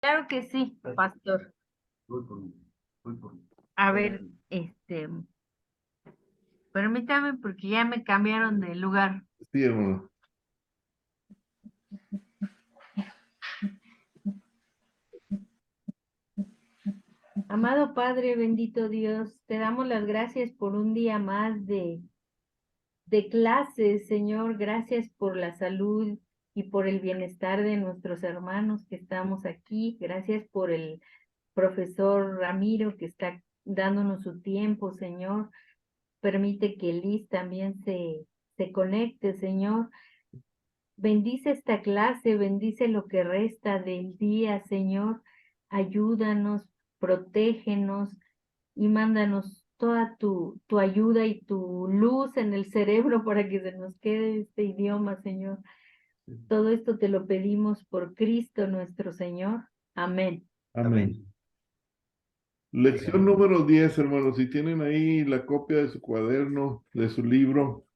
Claro que sí, pastor. A ver, permítame porque ya me cambiaron de lugar. Sí, hermano. Amado Padre, bendito Dios, te damos las gracias por un día más de clases, Señor. Gracias por la salud y por el bienestar de nuestros hermanos que estamos aquí. Gracias por el profesor Ramiro que está dándonos su tiempo, Señor. Permite que Liz también se conecte, Señor. Bendice esta clase, bendice lo que resta del día, Señor. Ayúdanos, protégenos y mándanos toda tu ayuda y tu luz en el cerebro para que se nos quede este idioma, Señor. Todo esto te lo pedimos por Cristo nuestro Señor. Amén. Amén. Lección número 10, hermanos. Si tienen ahí la copia de su cuaderno, de su libro.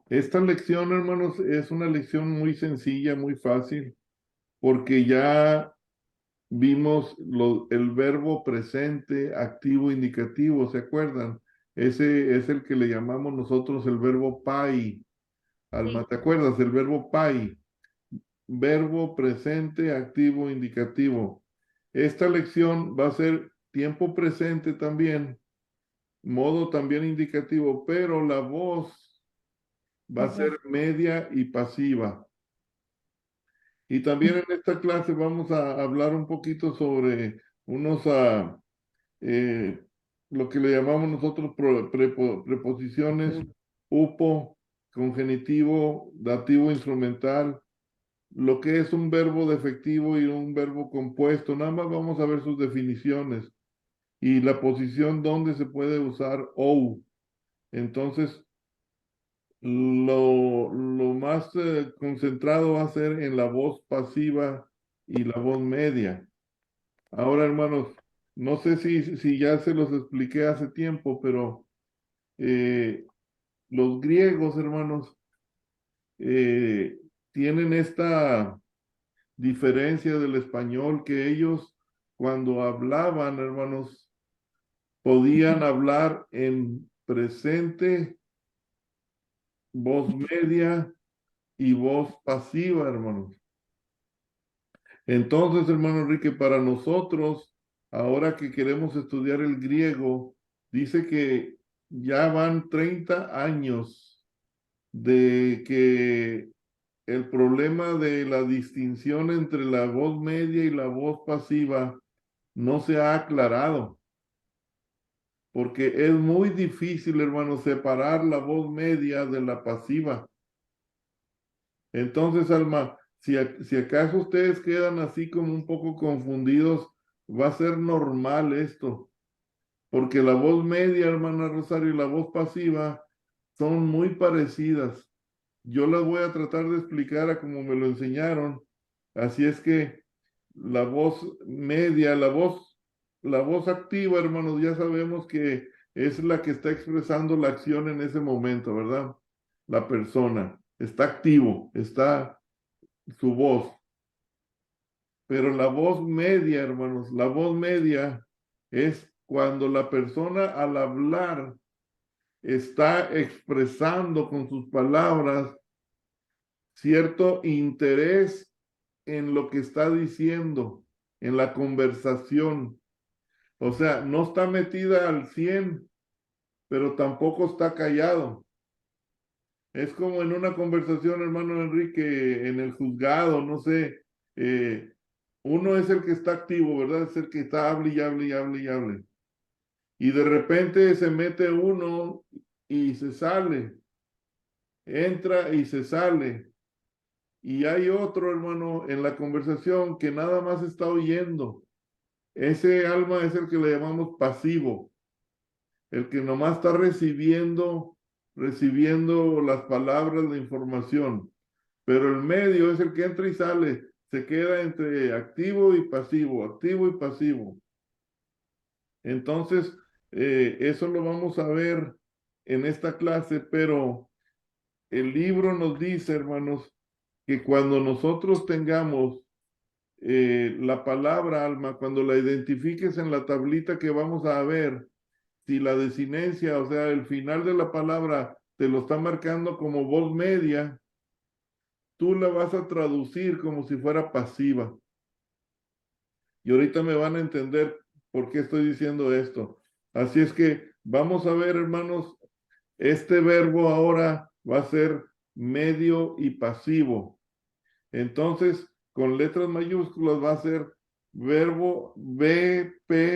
Esta lección, hermanos, es una lección muy sencilla, muy fácil, porque ya vimos el verbo presente, activo, indicativo, ¿se acuerdan? Ese es el que le llamamos nosotros el verbo pai. Alma, Sí. ¿te acuerdas? El verbo pai. Verbo presente, activo, indicativo. Esta lección va a ser tiempo presente también, modo también indicativo, pero la voz va a ser media y pasiva. Y también en esta clase vamos a hablar un poquito sobre unos, eh, lo que le llamamos nosotros preposiciones, upo, congenitivo, dativo instrumental, lo que es un verbo defectivo y un verbo compuesto. Nada más vamos a ver sus definiciones y la posición donde se puede usar ou. Entonces, lo más concentrado va a ser en la voz pasiva y la voz media. Ahora, hermanos, no sé si ya se los expliqué hace tiempo, pero los griegos, hermanos, eh, tienen esta diferencia del español que ellos cuando hablaban, hermanos, podían hablar en presente, voz media y voz pasiva, hermanos. Entonces, hermano Enrique, para nosotros, ahora que queremos estudiar el griego, dice que ya van 30 años de que el problema de la distinción entre la voz media y la voz pasiva no se ha aclarado, porque es muy difícil, hermano, separar la voz media de la pasiva. Entonces, Alma, si acaso ustedes quedan así como un poco confundidos, va a ser normal esto, porque la voz media, hermana Rosario, y la voz pasiva son muy parecidas. Yo las voy a tratar de explicar a como me lo enseñaron. Así es que la voz media, la voz activa, hermanos, ya sabemos que es la que está expresando la acción en ese momento, ¿verdad? La persona está activo, está su voz. Pero la voz media, hermanos, la voz media es cuando la persona al hablar está expresando con sus palabras cierto interés en lo que está diciendo, en la conversación. O sea, no está metida al 100, pero tampoco está callado. Es como en una conversación, hermano Enrique, en el juzgado, no sé, uno es el que está activo, ¿verdad? Es el que está hable y hable y hable y hable. Y de repente se mete uno y se sale, entra y se sale. Y hay otro, hermano, en la conversación que nada más está oyendo. Ese alma es el que le llamamos pasivo, el que nomás está recibiendo las palabras, la información. Pero el medio es el que entra y sale, se queda entre activo y pasivo, activo y pasivo. Entonces, eso lo vamos a ver en esta clase, pero el libro nos dice, hermanos, que cuando nosotros tengamos la palabra, Alma, cuando la identifiques en la tablita que vamos a ver, si la desinencia, o sea, el final de la palabra te lo está marcando como voz media, tú la vas a traducir como si fuera pasiva. Y ahorita me van a entender por qué estoy diciendo esto. Así es que vamos a ver, hermanos, este verbo ahora va a ser medio y pasivo. Entonces, con letras mayúsculas va a ser verbo BPM-P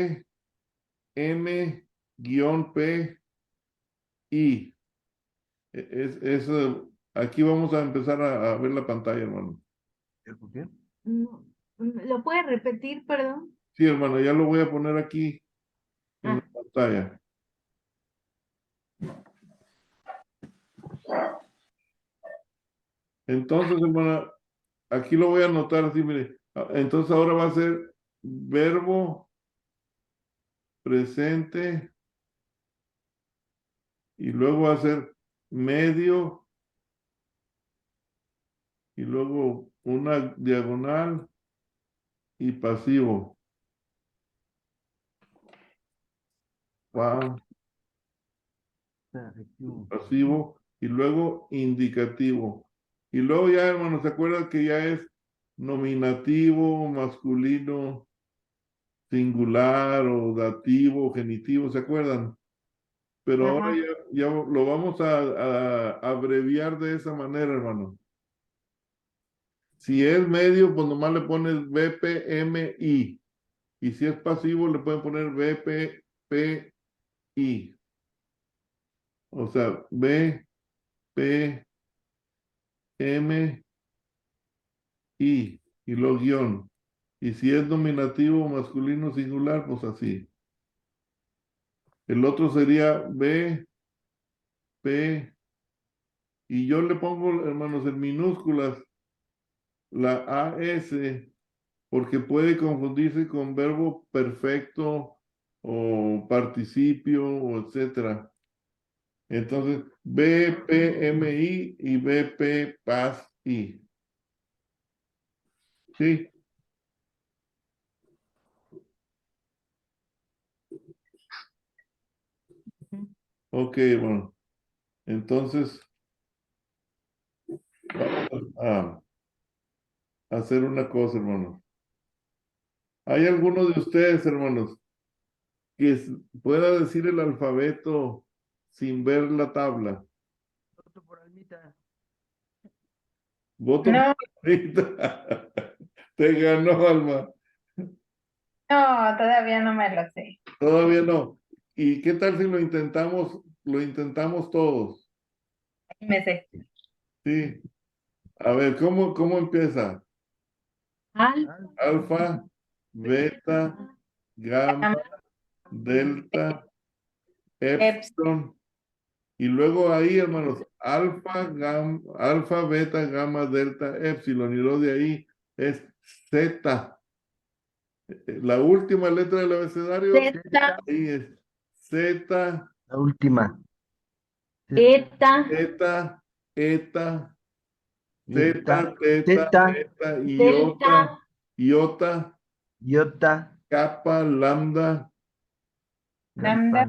I. Aquí vamos a empezar a ver la pantalla, hermano. No, ¿lo puede repetir, perdón? Sí, hermano, ya lo voy a poner aquí en la Ah, pantalla. Entonces, hermana, aquí lo voy a anotar así, mire. Entonces ahora va a ser verbo presente y luego va a ser medio y luego una diagonal y pasivo. Pasivo y luego indicativo. Y luego ya, hermano, ¿se acuerdan que ya es nominativo, masculino, singular o dativo, genitivo? ¿Se acuerdan? Pero ahora ajá. ya lo vamos a abreviar de esa manera, hermano. Si es medio, pues nomás le pones BPMI. Y si es pasivo, le pueden poner BPPI. O sea, BPMI y luego guión. Y si es nominativo masculino singular, pues así. El otro sería B, P, y yo le pongo, hermanos, en minúsculas la AS, porque puede confundirse con verbo perfecto o participio, o etcétera. Entonces, BPMI y BPPASI. ¿Sí? Ok, bueno. Entonces, vamos a hacer una cosa, hermanos. ¿Hay alguno de ustedes, hermanos, que pueda decir el alfabeto sin ver la tabla? Voto por Almita. Voto No, por Rita. Te ganó, Alma. no, todavía no me lo sé. Todavía no. ¿Y qué tal si lo intentamos? Lo intentamos todos. Me sé. Sí. A ver, ¿cómo empieza? Alfa, beta, gamma, delta, Eps, epsilon. Y luego ahí, hermanos, alfa, beta, gamma, delta, epsilon. Y luego de ahí es Z. La última letra del abecedario, Zeta, ahí es Z, La última. eta, eta, eta, Eta, teta, teta, teta, eta, delta, iota, iota, kappa, lambda, lambda,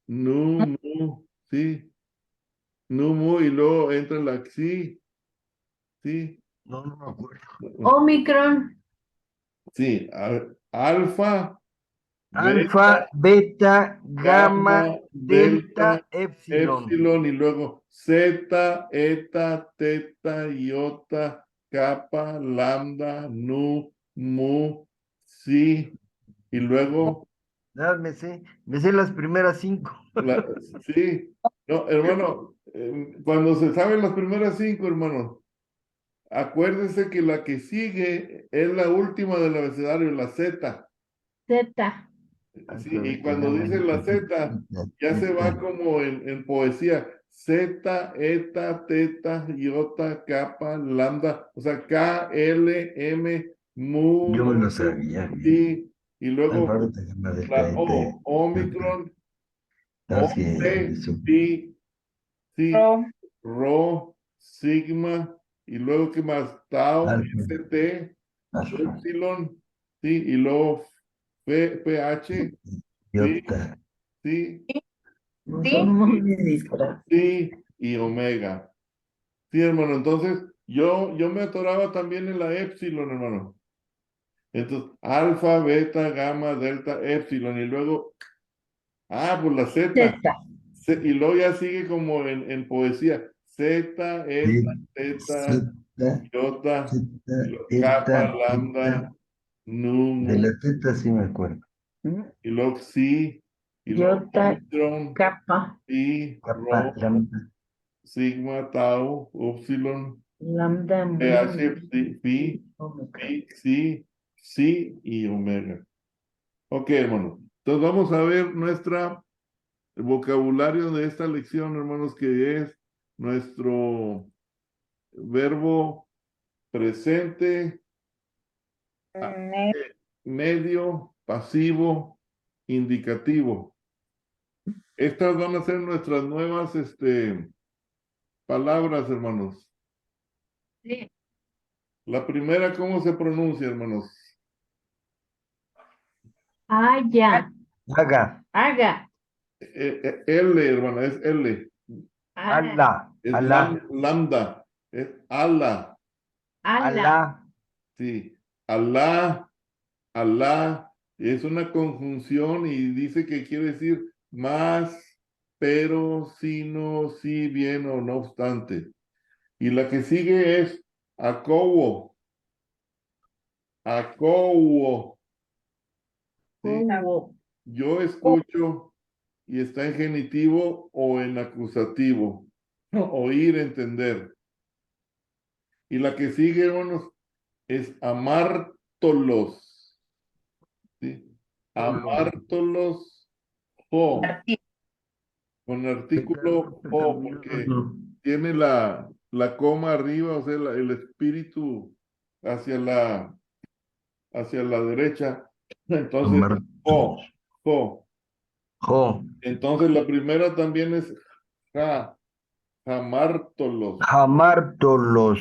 nu, mu, sí, nu, mu, y luego entra la xi, sí, no me acuerdo. omicron, sí, alfa, Alfa, beta, beta, gamma, gamma, delta, delta, epsilon. epsilon, y luego zeta, eta, teta, iota, kappa, lambda, nu, mu, si, y luego, Me sé las primeras 5. sí, no, hermano, cuando se saben las primeras 5, hermano, acuérdese que la que sigue es la última del abecedario, la Z. zeta, Sí, y cuando dice la Z, ya se va como en poesía. Z, eta, teta, iota, kappa, lambda, o sea, K, L, M, mu, Yo me lo nu, sabía bien. si, y luego Alfabeto, gamma, delta, la eta, O, Omicron, no, es O, que T, eso. Pi, Si, rho, Rho, Sigma, y luego, ¿qué más? Tau, Alfa, ST, epsilon, sí, y luego pH, sí, Iota. sí, No Sí. somos de disfraz. sí y omega. Sí, hermano, entonces yo me atoraba también en la epsilon, hermano. Entonces, alfa, beta, gamma, delta, epsilon, y luego, pues la Z. Y luego ya sigue como en poesía. Z, eta, teta, Zeta, iota, y zeta, luego kappa, eta, lambda, eta. nu, De la zeta sí me acuerdo. y luego psi, y luego Iota, omicron, kappa, pi, Kappa, rho, lambda. sigma, tau, upsilon, lambda, pH, mu, phi, omega. pi, psi, psi y omega. Ok, hermano. Entonces vamos a ver nuestra vocabulario de esta lección, hermanos, que es nuestro verbo presente, Me- medio, pasivo, indicativo. Estas van a ser nuestras nuevas palabras, hermanos. Sí. La primera, ¿cómo se pronuncia, hermanos? Haya, Haga, haga, L, hermana, es L. ah, Es Alá, lambda, es ala, ala, Alá, sí. Alá, Alá, es una conjunción y dice que quiere decir más, pero, sino, si bien o no obstante. Y la que sigue es acowo, acowo. ¿Sí? hubo, Yo escucho y está en genitivo o en acusativo. Oír, entender. Y la que sigue, hermanos, es amártolos. ¿Sí? Amártolos, jo, con artículo o, porque tiene la coma arriba, o sea, el espíritu hacia hacia la derecha. Entonces, Amartos. jo, jo. Jo, Entonces, la primera también es ja, jamártolos, Jamártolos.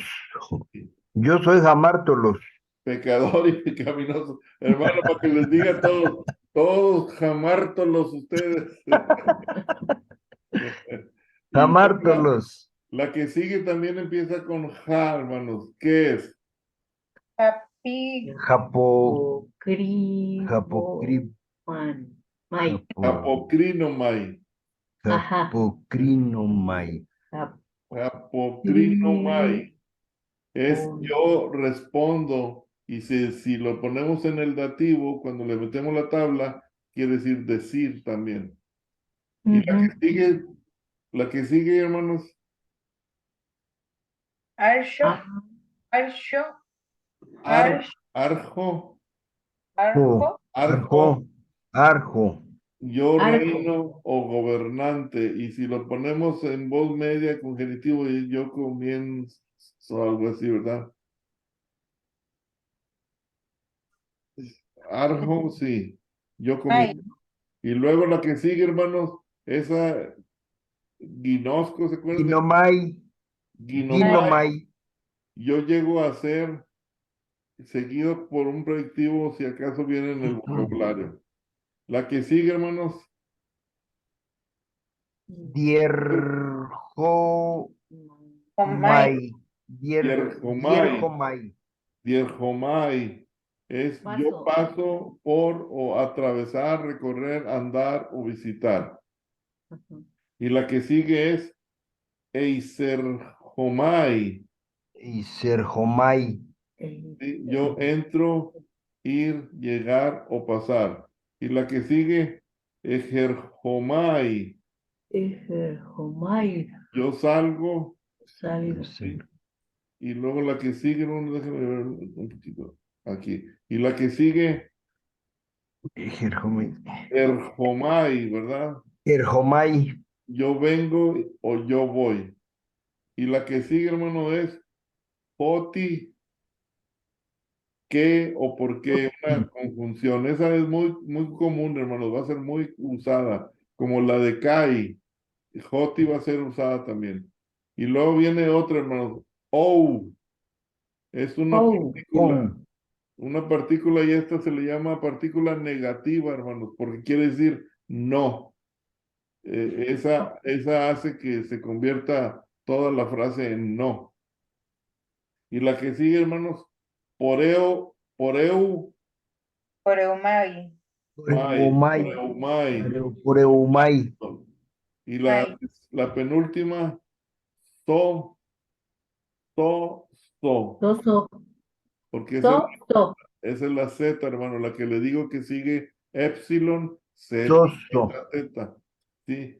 Yo soy Jamártolos. pecador y pecaminoso. Hermano, para que les diga a todos, todos jamártolos ustedes. Y luego Jamártolos. la que sigue también empieza con ja, hermanos. ¿Qué es? Capi, Japo, cribo, Japocrip, man, may, Japo, Apocrinomai. ajá, Japocrinomai. Apocrinomai. Es Con- yo respondo. Y si lo ponemos en el dativo, cuando le metemos la tabla, quiere decir decir también. Y la que sigue, hermanos, Arsho, ah, Arsho, ar, Arsh, arjo, Jo, Arjo, arjo, Arjo, Arjo. yo arco, reino o gobernante. Y si lo ponemos en voz media con genitivo, y yo comienzo, algo así, ¿verdad? Arjo, sí, yo Mai, comienzo. Y luego la que sigue, hermanos, esa guinosco, ¿se acuerdan de Ginomai, guinomai? Ginomai. Yo llego a ser seguido por un proyectivo, si acaso viene en el vocabulario. La que sigue, hermanos, Dierjomai. Omai, Dierjomai. Dierjomai. Dierjomai es yo paso, paso por o atravesar, recorrer, andar o visitar. ajá, Y la que sigue es Eiserjomai. Y Serjomai. ¿Sí? Yo entro, ir, llegar o pasar. Y la que sigue, Ejerjomai. Jomai, Yo salgo, salgo, ¿sí? Y luego la que sigue, no, déjame ver un poquito aquí. Y la que sigue, Ejerjomai. Erjomai, ¿verdad? Erjomai. Yo vengo o yo voy. Y la que sigue, hermano, es poti, qué o por qué, una conjunción. Esa es muy común, hermano, va a ser muy usada, como la de kai. Joti va a ser usada también. Y luego viene otra, hermano, ou, es una oh, partícula. On. una partícula y esta se le llama partícula negativa, hermanos, porque quiere decir no. Esa hace que se convierta toda la frase en no. Y la que sigue, hermanos, poreu, Oreumai. Pureumai. poreumai. Pureumai. Y Mai. la penúltima, so, so, so. Soso, Porque so. esa es la Z, hermano, la que le digo que sigue epsilon, Z, Soso. Z. Sí.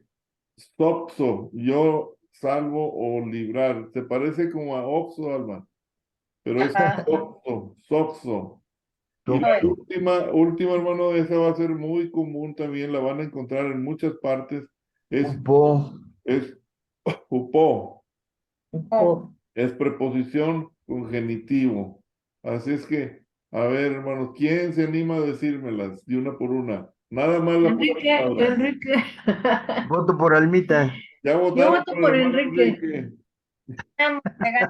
Stopso, yo salvo o librar. Se parece como a Oxo, Alma, pero es Ajá. Soxo, Soxo. Y la Soy. última, hermano, esa va a ser muy común también, la van a encontrar en muchas partes. Es Upo. upó, Upo. es preposición con genitivo. Así es que, a ver, hermanos, ¿quién se anima a decírmelas de una por una? Nada más la pura palabra. Enrique. Voto por Almita. Ya Yo votaron voto por por el hermano Enrique. Enrique. Me gané.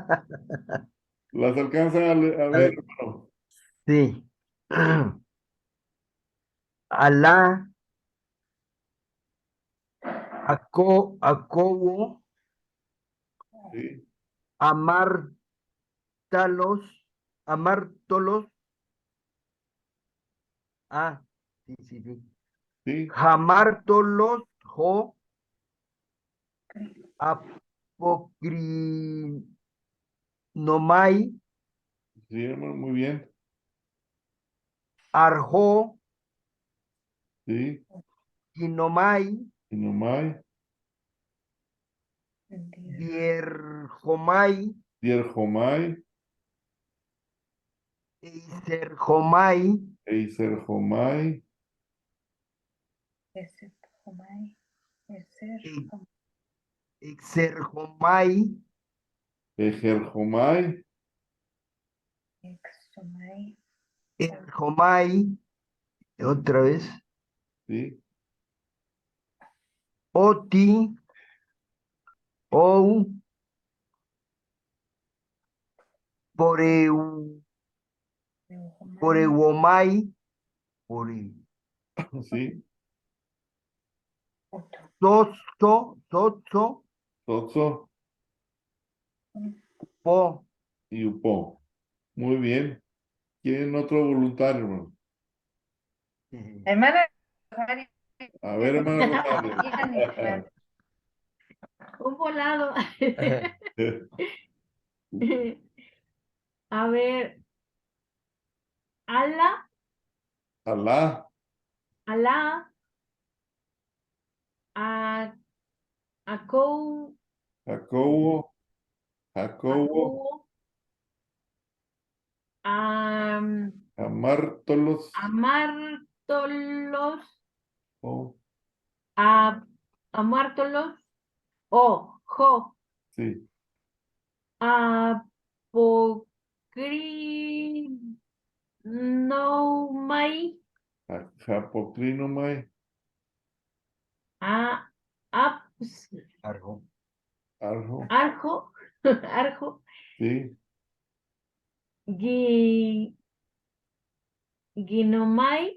Las alcanza a ver, hermano. Sí. Alá. Acobo. Sí, Amártalos. Amártolos. Ah, sí, sí, sí. sí, Jamártolos. Jo. Apocrinomai. sí, hermano, muy bien. Arjo. Sí, Kinomai. y nomás, Dierjomai. Dierjomai, Eiserjomai. Eiserjomai, Exerjomai. Ejerjomai, Erjomai. Otra vez. sí, Oti. Ou. Poreu. Poreuomai. Ore. sí, Soso. Soso. Soso Po. y Upó. Muy bien. ¿Quién otro voluntario, hermano? Hermana Rosario, A ver, hermano Rosario. hija ni plan. Un volado. A ver, ala, Alá, ala, a, acou, Jacobo, Jacobo, acou, am, Amártolos, amártolos, oh, a, amártolos, o, jo, sí, apocrinomai, Japoclinomai, a, Arjo. Arjo, arjo, arjo, sí, gui, ginomai,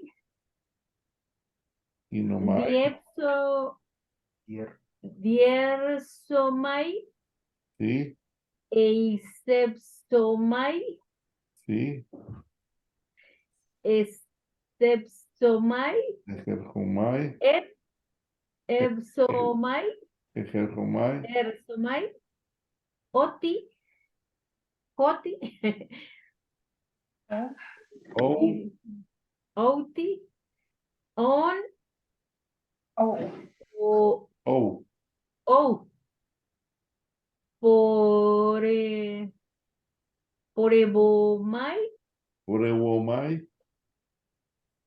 Inomai, diepso, Dier. diersomai, sí, eisepsomai, sí, estepsomai, Ejerjomai, ep, epsomai, Ejerjomai, ersomai, oti, joti, oh, outi, on, Oh, o, oh, ou, pore, porebomai, Urewomai,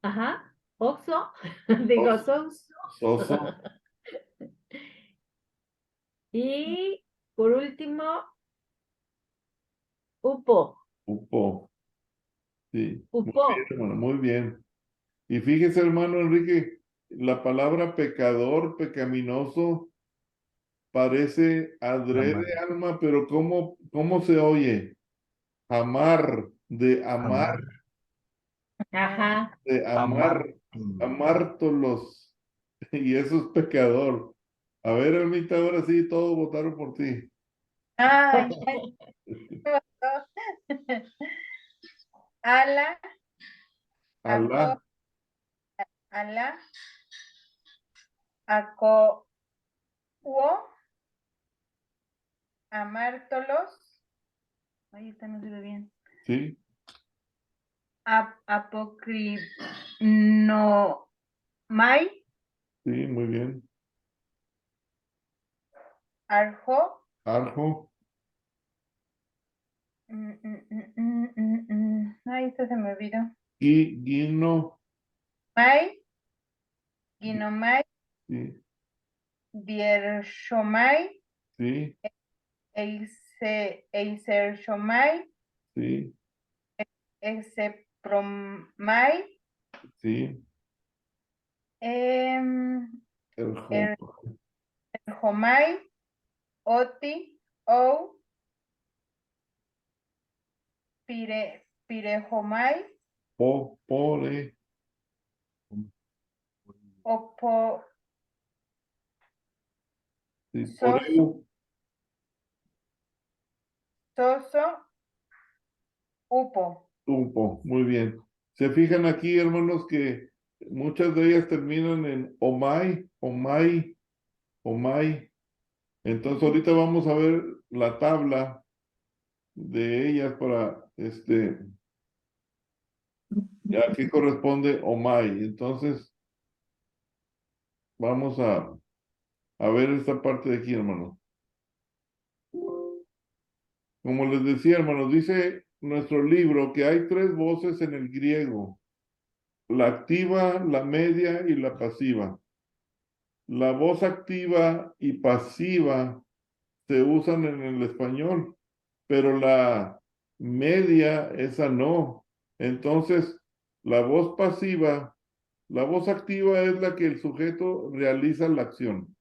ajá, oxo, digo, Soso, sos, Soso, y por último, upo, Upo, sí, muy bien, upo. hermano, muy bien. Y fíjese, hermano Enrique, la palabra pecador, pecaminoso, parece adrede, Amar. alma, pero ¿cómo se oye? Amar, de amar, Amar. Ajá. de amártolos, y eso es pecador. A ver, Almita, ahora sí, todos votaron por ti. Ay, ya. Ala, aco, Alá, ala, aco, amártolos. Ay, esta no se ve bien. sí, Apocrinomai, sí, muy bien. arjo. Arjo, Ay, esto se me olvidó. guino, Mai, ginomai, sí, diershomai, sí, eisershomai, sí, exepromai, sí, em, el erjomai, oti, ou, pirejomai, pore, opo, sí, sos, poreu, soso, upo. tupo, muy bien. Se fijan aquí, hermanos, que muchas de ellas terminan en omai, omai, omai. Entonces ahorita vamos a ver la tabla de ellas para aquí corresponde omai. Entonces vamos a ver esta parte de aquí, hermano. Como les decía, hermanos, dice nuestro libro que hay tres voces en el griego: la activa, la media y la pasiva. La voz activa y pasiva se usan en el español, pero la media, esa no. Entonces, la voz pasiva, la voz activa es la que el sujeto realiza la acción.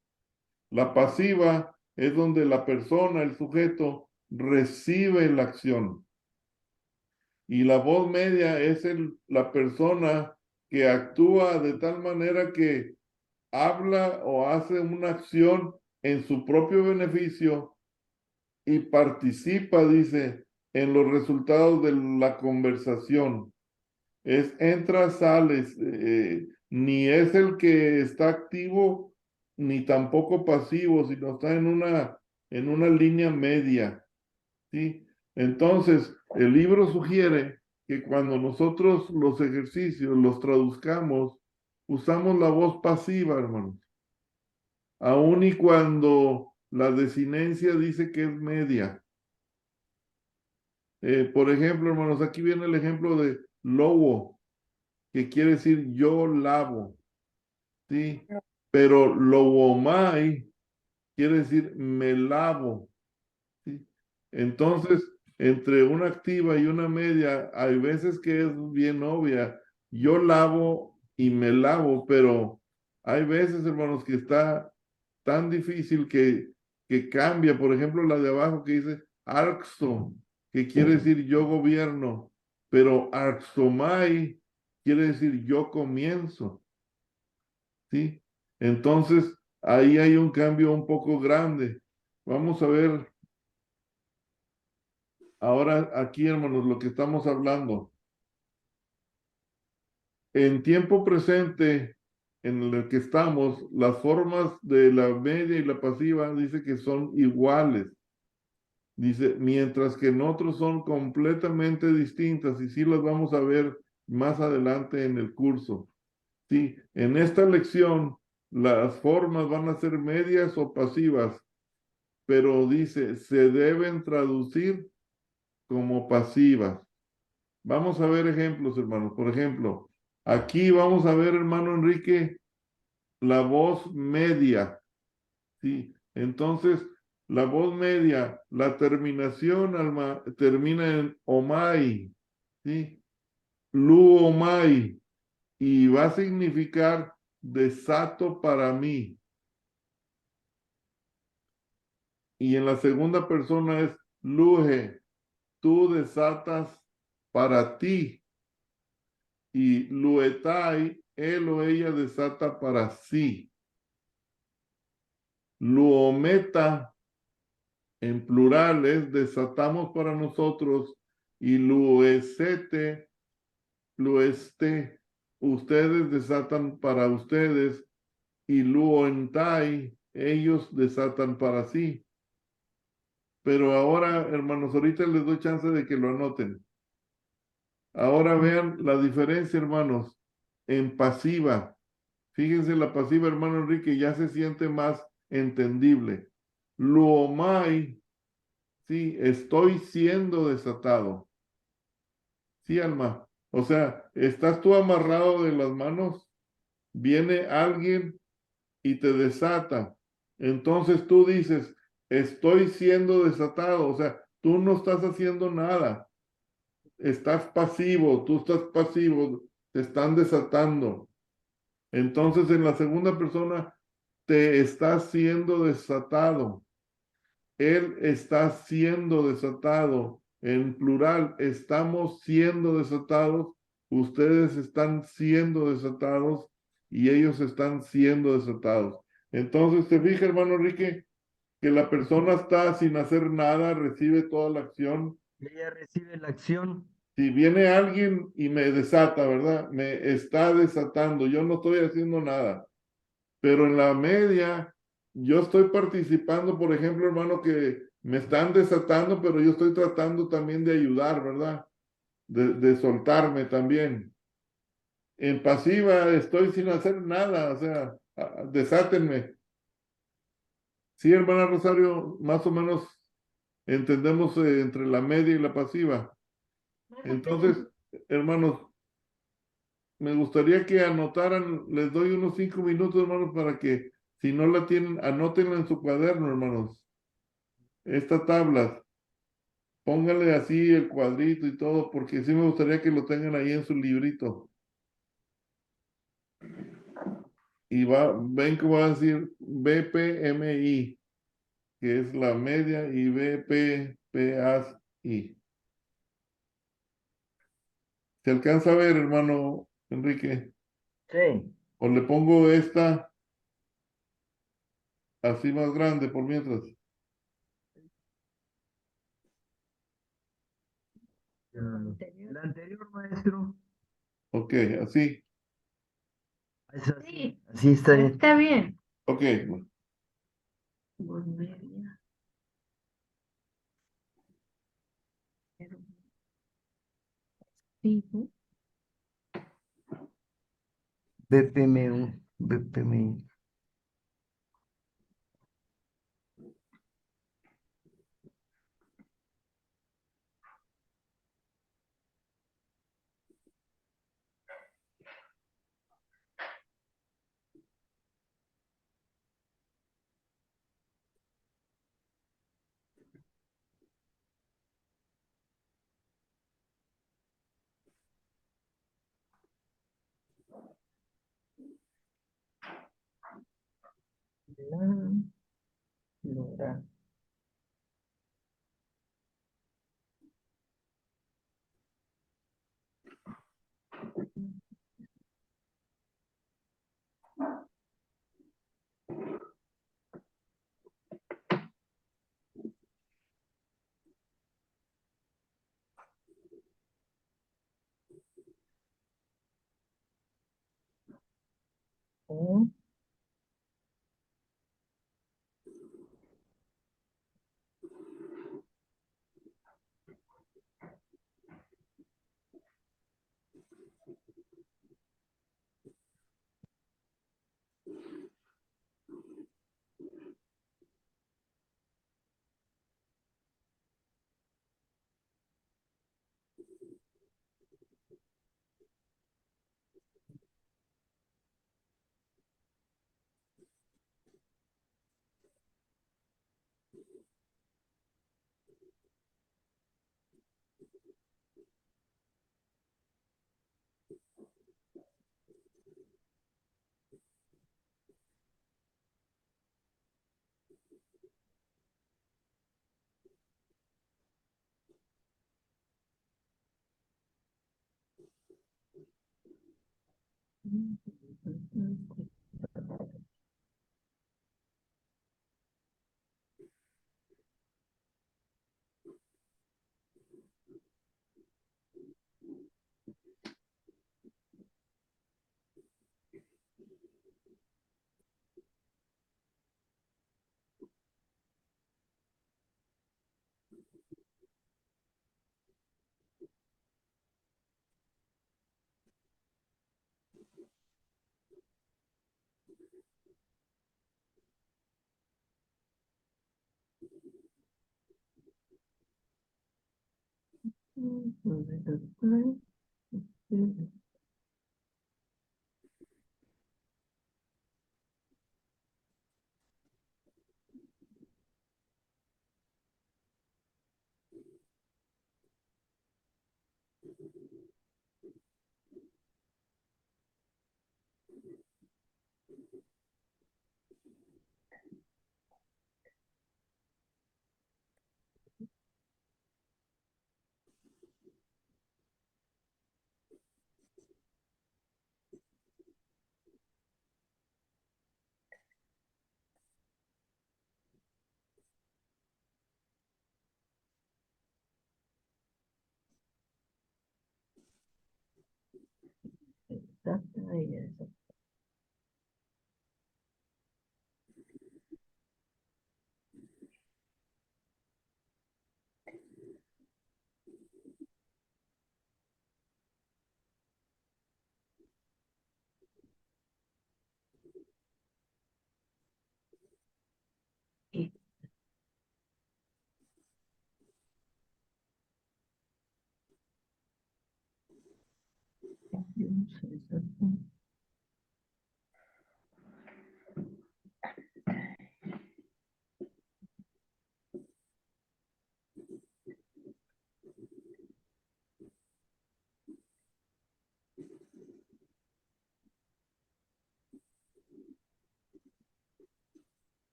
La pasiva es donde la persona, el sujeto, recibe la acción. Y la voz media es la persona que actúa de tal manera que habla o hace una acción en su propio beneficio y participa, dice, en los resultados de la conversación. Es entra, sales, ni es el que está activo, ni tampoco pasivo, sino está en una línea media, ¿sí? Entonces, el libro sugiere que cuando nosotros los ejercicios los traduzcamos, usamos la voz pasiva, hermanos. Aun y cuando la desinencia dice que es media. Por ejemplo, hermanos, aquí viene el ejemplo de lobo, que quiere decir yo lavo, ¿sí? Pero lobomai quiere decir me lavo, ¿sí? Entonces, entre una activa y una media, hay veces que es bien obvia, yo lavo y me lavo, pero hay veces, hermanos, que está tan difícil que cambia. Por ejemplo, la de abajo que dice arxo, que quiere decir yo gobierno, pero arxomai quiere decir yo comienzo, ¿sí? Entonces, ahí hay un cambio un poco grande. Vamos a ver ahora aquí, hermanos, lo que estamos hablando. En tiempo presente en el que estamos, las formas de la media y la pasiva dice que son iguales. Dice, mientras que en otros son completamente distintas, y sí las vamos a ver más adelante en el curso. Sí, en esta lección las formas van a ser medias o pasivas, pero dice, se deben traducir como pasivas. Vamos a ver ejemplos, hermanos. Por ejemplo, aquí vamos a ver, hermano Enrique, la voz media. Sí, entonces la voz media, la terminación termina en omai, ¿sí? Lu omai, y va a significar desato para mí. Y en la segunda persona es luge, tú desatas para ti. Y luetai, él o ella desata para sí. Luometa, en plural, es desatamos para nosotros. Y luesete, lueste, ustedes desatan para ustedes. Y luoentai, ellos desatan para sí. Pero ahora, hermanos, ahorita les doy chance de que lo anoten. Ahora vean la diferencia, hermanos, en pasiva. Fíjense, la pasiva, hermano Enrique, ya se siente más entendible. Luomai, sí, estoy siendo desatado. Sí, Alma. O sea, estás tú amarrado de las manos, viene alguien y te desata. Entonces tú dices, estoy siendo desatado. O sea, tú no estás haciendo nada. Estás pasivo, tú estás pasivo, te están desatando. Entonces en la segunda persona te está siendo desatado. Él está siendo desatado. En plural, estamos siendo desatados. Ustedes están siendo desatados y ellos están siendo desatados. Entonces, ¿te fija, hermano Enrique, que la persona está sin hacer nada, recibe toda la acción? Ella recibe la acción. Si viene alguien y me desata, ¿verdad? Me está desatando. Yo no estoy haciendo nada. Pero en la media, yo estoy participando, por ejemplo, hermano, que me están desatando, pero yo estoy tratando también de ayudar, ¿verdad? De soltarme también. En pasiva estoy sin hacer nada, o sea, desátenme. Sí, hermana Rosario, más o menos entendemos entre la media y la pasiva. Más o Entonces, menos. hermanos, me gustaría que anotaran, les doy unos 5 minutos, hermanos, para que si no la tienen, anótenla en su cuaderno, hermanos. Esta tabla, póngale así el cuadrito y todo, porque sí me gustaría que lo tengan ahí en su librito. Y ven que va a decir BPMI, que es la media, y BPPAI. ¿Se alcanza a ver, hermano Enrique? Sí. O le pongo esta así más grande por mientras. La anterior, maestro. Ok, así. Es así. Sí, Así está bien. está bien. Ok. Voz media. Sí, ¿no? BPMU, BPMI. Plural. Mm.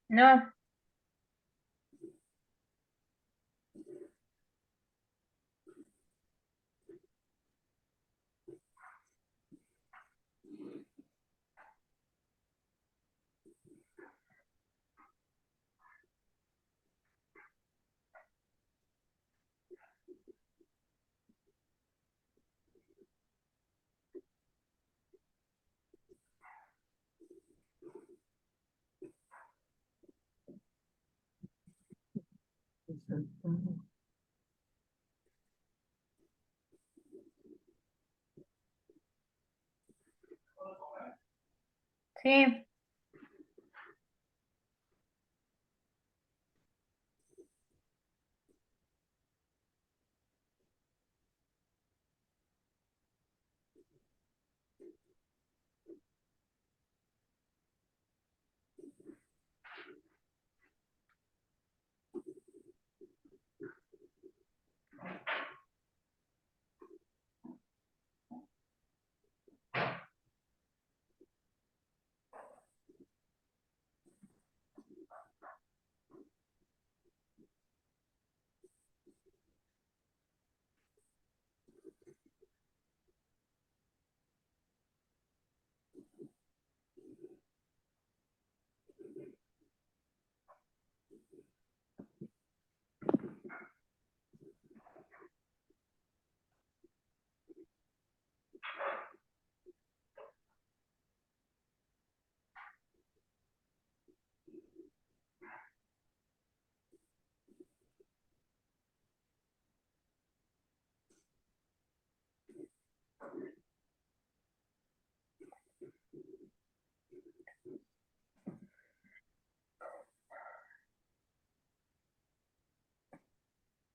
No, sí,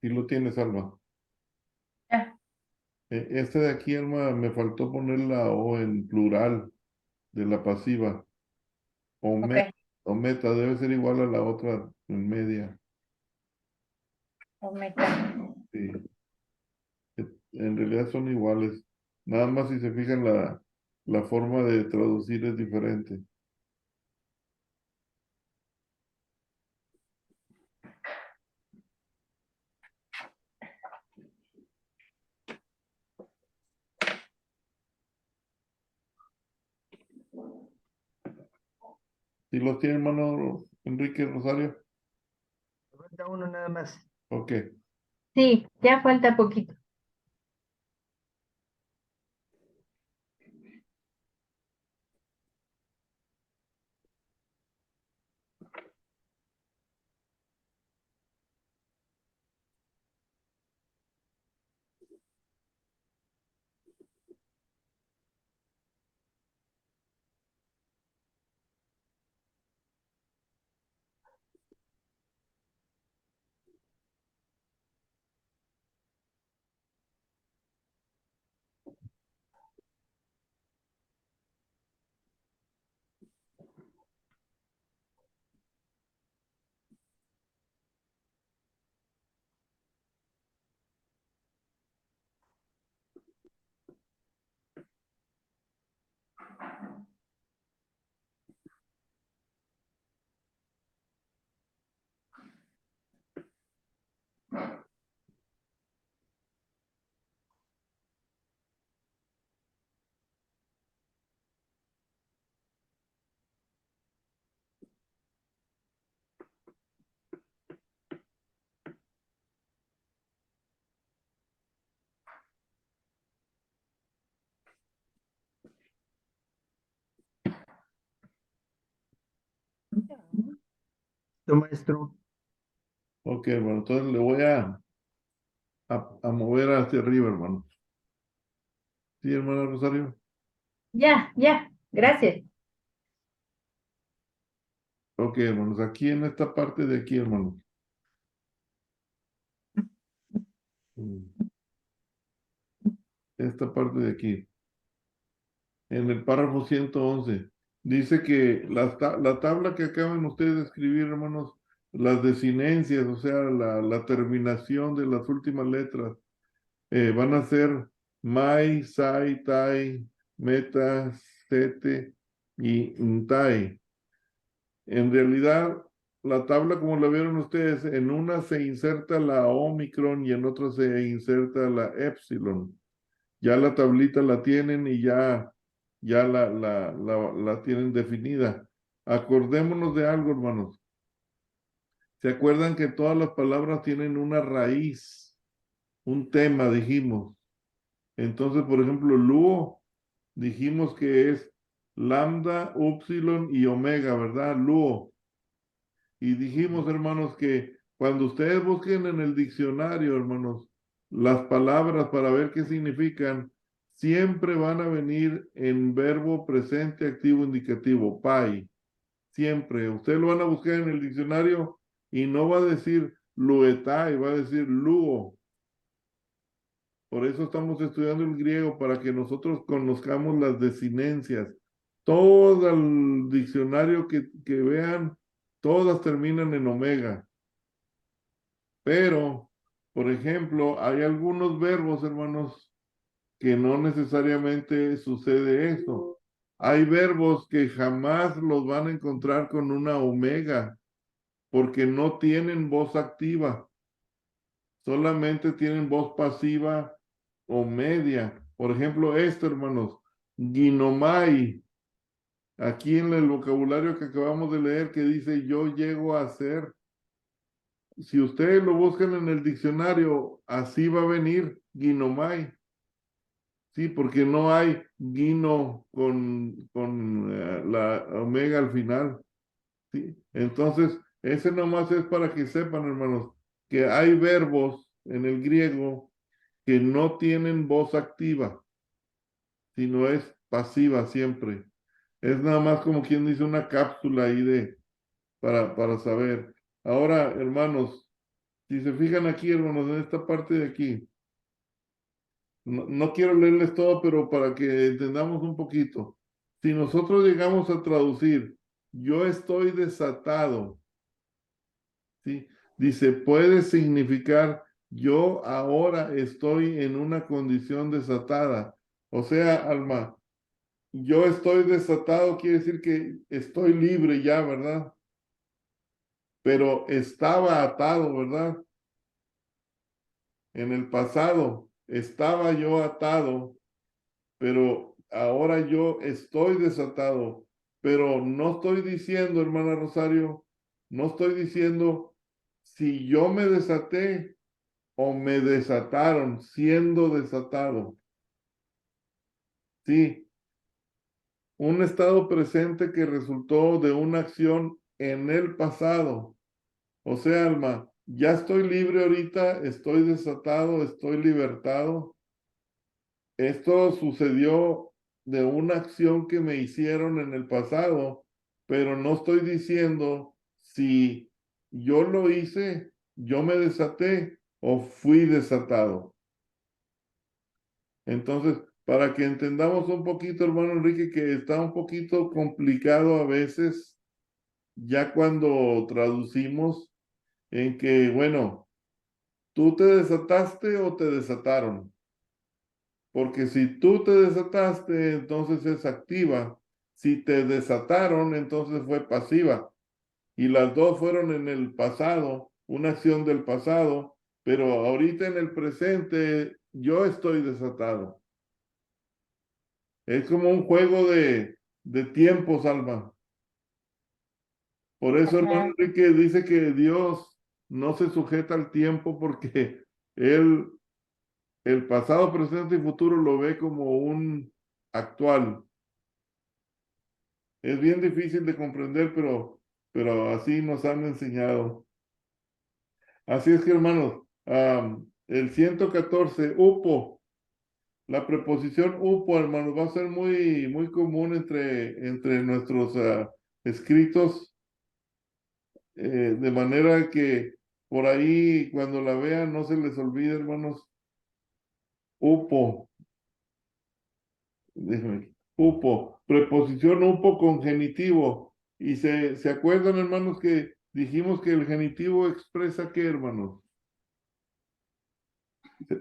Sí lo tienes, Alma. Ya. Este de aquí, Alma, me faltó poner la O en plural de la pasiva. O Ok. o meta, debe ser igual a la otra en media. O meta. Sí. En realidad son iguales. Nada más si se fijan la forma de traducir es diferente. ¿Sí los tiene, hermano Enrique Rosario? Falta uno nada más. Ok. Sí, ya falta poquito. Tu maestro. Ok, hermano. Entonces le voy a mover hacia arriba, hermano. ¿Sí, hermano Rosario? Ya, gracias. Ok, hermanos. Aquí en esta parte de aquí, hermano. Esta parte de aquí. En el párrafo 111. Dice que la tabla que acaban ustedes de escribir, hermanos, las desinencias, o sea, la terminación de las últimas letras, van a ser mai, sai, tai, meta, sete y ntai. En realidad, la tabla, como la vieron ustedes, en una se inserta la omicron y en otra se inserta la epsilon. Ya la tablita la tienen y ya la tienen definida. Acordémonos de algo, hermanos. ¿Se acuerdan que todas las palabras tienen una raíz, un tema, dijimos? Entonces, por ejemplo, luo, dijimos que es lambda, upsilon y omega, ¿verdad? Luo. Y dijimos, hermanos, que cuando ustedes busquen en el diccionario, hermanos, las palabras para ver qué significan, siempre van a venir en verbo presente activo indicativo, pai. Siempre. Ustedes lo van a buscar en el diccionario y no va a decir luetai, va a decir luo. Por eso estamos estudiando el griego, para que nosotros conozcamos las desinencias. Todo el diccionario que vean, todas terminan en omega. Pero, por ejemplo, hay algunos verbos, hermanos, que no necesariamente sucede eso. Hay verbos que jamás los van a encontrar con una omega, porque no tienen voz activa, solamente tienen voz pasiva o media. Por ejemplo, esto, hermanos, ginomai, aquí en el vocabulario que acabamos de leer, que dice yo llego a ser. Si ustedes lo buscan en el diccionario, así va a venir ginomai. Sí, porque no hay guino con la omega al final. ¿Sí? Entonces, ese nomás es para que sepan, hermanos, que hay verbos en el griego que no tienen voz activa, sino es pasiva siempre. Es nada más como quien dice una cápsula ahí para saber. Ahora, hermanos, Si se fijan aquí, hermanos, en esta parte de aquí, no quiero leerles todo, pero para que entendamos un poquito. Si nosotros llegamos a traducir, yo estoy desatado, ¿sí? Dice, puede significar, yo ahora estoy en una condición desatada. O sea, Alma, yo estoy desatado, quiere decir que estoy libre ya, ¿verdad? Pero estaba atado, ¿verdad? En el pasado estaba yo atado, pero ahora yo estoy desatado. Pero no estoy diciendo, hermana Rosario, no estoy diciendo si yo me desaté o me desataron siendo desatado. Sí, un estado presente que resultó de una acción en el pasado. O sea, Alma, ya estoy libre ahorita, estoy desatado, estoy libertado. Esto sucedió de una acción que me hicieron en el pasado, pero no estoy diciendo si yo lo hice, yo me desaté o fui desatado. Entonces, para que entendamos un poquito, hermano Enrique, que está un poquito complicado a veces, ya cuando traducimos, en que, bueno, ¿tú te desataste o te desataron? Porque si tú te desataste, entonces es activa. Si te desataron, entonces fue pasiva. Y las dos fueron en el pasado, una acción del pasado, pero ahorita en el presente yo estoy desatado. Es como un juego de tiempos, Alma. Por eso, hermano Ajá. Enrique dice que Dios no se sujeta al tiempo porque Él, el pasado, presente y futuro lo ve como un actual. Es bien difícil de comprender, pero así nos han enseñado. Así es que, hermanos, el 114, upo, la preposición upo, hermanos, va a ser muy, muy común entre nuestros escritos, de manera que por ahí, cuando la vean, no se les olvide, hermanos, upo, déjenme, upo, preposición upo con genitivo. Y se acuerdan, hermanos, que dijimos que el genitivo expresa qué, hermanos.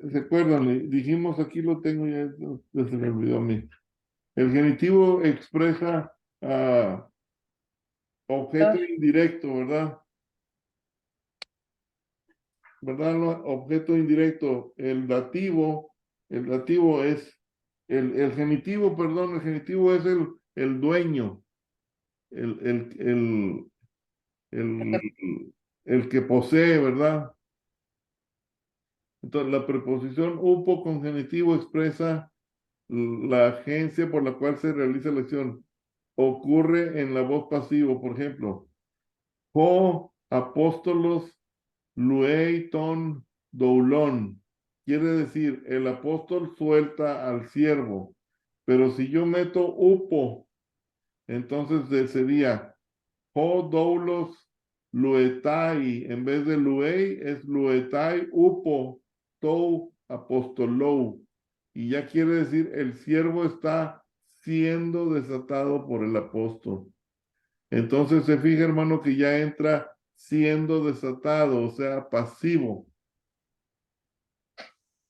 ¿Se acuerdan? Dijimos, aquí lo tengo ya, se me olvidó a mí. El genitivo expresa objeto Dos. indirecto, ¿verdad? ¿Verdad? No, objeto indirecto. El dativo es, el genitivo, perdón, el genitivo es el dueño, el, el, el, el, el que posee, ¿verdad? Entonces, la preposición upo con genitivo expresa la agencia por la cual se realiza la acción. Ocurre en la voz pasiva, por ejemplo, ho apóstolos lueiton doulon. Quiere decir, el apóstol suelta al siervo. Pero si yo meto upo, entonces sería ho doulos luetai. En vez de luei, es luetai upo tou apostolou. Y ya quiere decir, el siervo está siendo desatado por el apóstol. Entonces se fija, hermano, que ya entra siendo desatado, o sea, pasivo.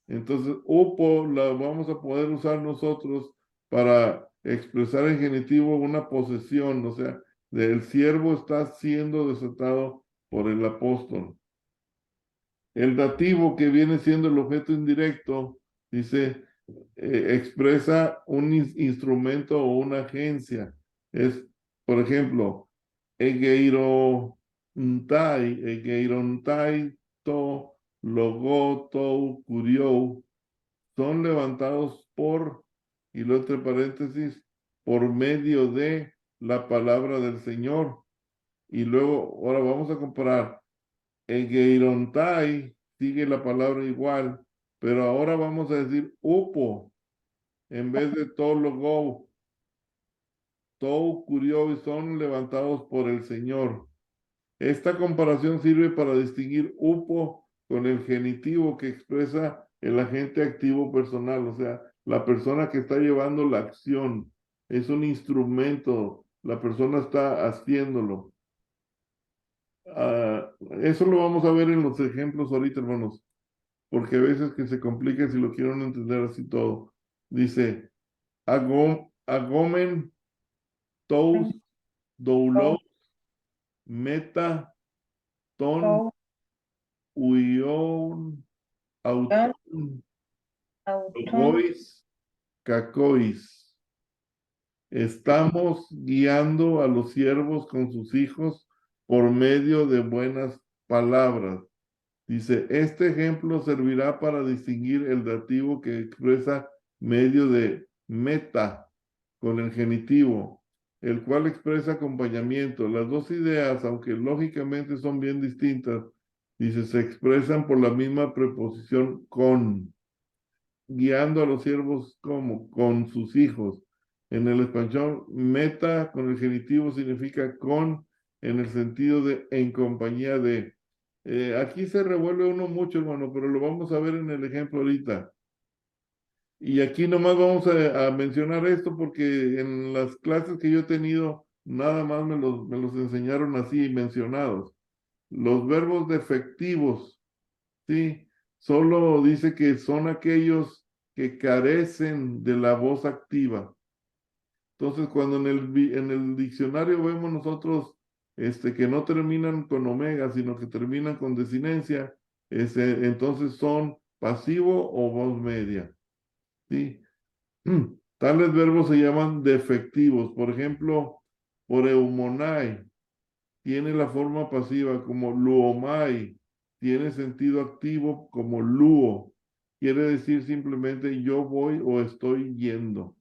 Entonces, upo la vamos a poder usar nosotros para expresar en genitivo una posesión, o sea, el siervo está siendo desatado por el apóstol. El dativo, que viene siendo el objeto indirecto, dice, expresa un instrumento o una agencia. Es, por ejemplo, egeirontai to logo tou curiou, son levantados por, y lo entre paréntesis, por medio de la palabra del Señor. Y luego, ahora vamos a comparar. Egeirontai sigue la palabra igual, pero ahora vamos a decir upo en vez de to logo. Tou curiou, son levantados por el Señor. Esta comparación sirve para distinguir upo con el genitivo que expresa el agente activo personal, o sea, la persona que está llevando la acción. Es un instrumento, la persona está haciéndolo. Eso lo vamos a ver en los ejemplos ahorita, hermanos, porque a veces que se complica si lo quieren entender así todo. Dice, agomen, tous, doulos, meta, ton, Oh, uion, don, auton, autón, logois, cacois. Estamos guiando a los siervos con sus hijos por medio de buenas palabras. Dice, este ejemplo servirá para distinguir el dativo que expresa medio de meta con el genitivo, el cual expresa acompañamiento. Las dos ideas, aunque lógicamente son bien distintas, dice, se expresan por la misma preposición con, guiando a los siervos como, con sus hijos. En el español, meta con el genitivo significa con, en el sentido de en compañía de. Aquí se revuelve uno mucho, hermano, pero lo vamos a ver en el ejemplo ahorita. Y aquí nomás vamos a mencionar esto porque en las clases que yo he tenido, nada más me los enseñaron así mencionados. Los verbos defectivos, ¿sí? Solo dice que son aquellos que carecen de la voz activa. Entonces, cuando en el diccionario vemos nosotros que no terminan con omega, sino que terminan con desinencia, entonces son pasivo o voz media, ¿sí? Tales verbos se llaman defectivos. Por ejemplo, poreumonai tiene la forma pasiva como luomai, tiene sentido activo como luo. Quiere decir simplemente yo voy o estoy yendo.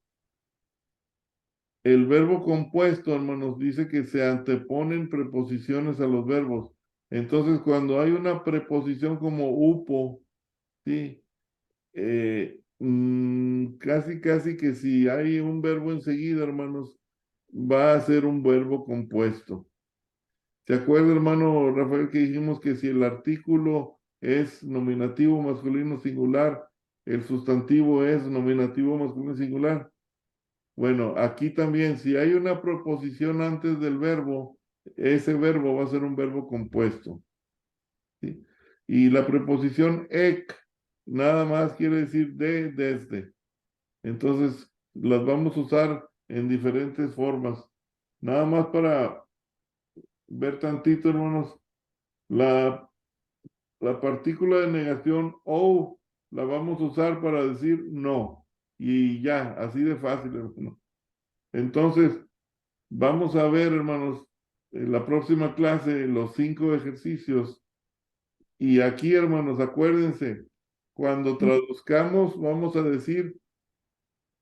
El verbo compuesto, hermanos, dice que se anteponen preposiciones a los verbos. Entonces, cuando hay una preposición como upo, ¿sí? Casi que si hay un verbo enseguida, hermanos, va a ser un verbo compuesto. ¿Se acuerda, hermano Rafael, que dijimos que si el artículo es nominativo masculino singular, el sustantivo es nominativo masculino singular? Bueno, aquí también, si hay una preposición antes del verbo, ese verbo va a ser un verbo compuesto, ¿sí? Y la preposición ek nada más quiere decir de, desde. Entonces, las vamos a usar en diferentes formas. Nada más para ver tantito, hermanos, la, la partícula de negación o la vamos a usar para decir no. Y ya, así de fácil, hermano. Entonces, vamos a ver, hermanos, en la próxima clase los 5 ejercicios. Y aquí, hermanos, acuérdense, cuando traduzcamos, vamos a decir,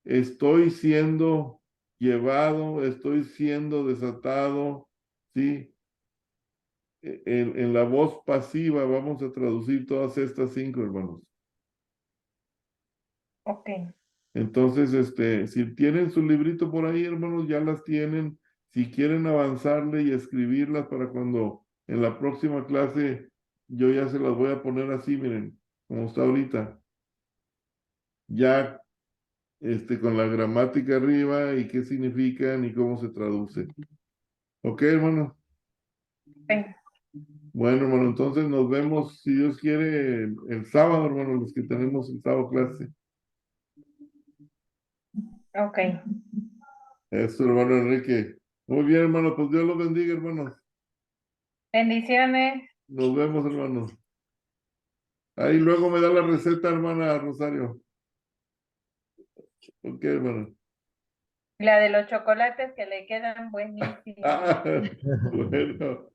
estoy siendo llevado, estoy siendo desatado, ¿sí? En la voz pasiva vamos a traducir todas estas 5, hermanos. ok, Entonces, si tienen su librito por ahí, hermanos, ya las tienen. Si quieren avanzarle y escribirlas para cuando en la próxima clase yo ya se las voy a poner así, miren, como está ahorita. Ya, con la gramática arriba y qué significan y cómo se traduce. ¿Ok, hermano? sí, Bueno, hermano, entonces nos vemos, si Dios quiere, el sábado, hermano, los que tenemos el sábado clase. ok. Eso, hermano Enrique. Muy bien, hermano, pues Dios los bendiga, hermanos. Bendiciones. Nos vemos, hermanos. Ahí luego me da la receta, hermana Rosario. Ok, hermano. La de los chocolates que le quedan buenísimos. Ah, bueno.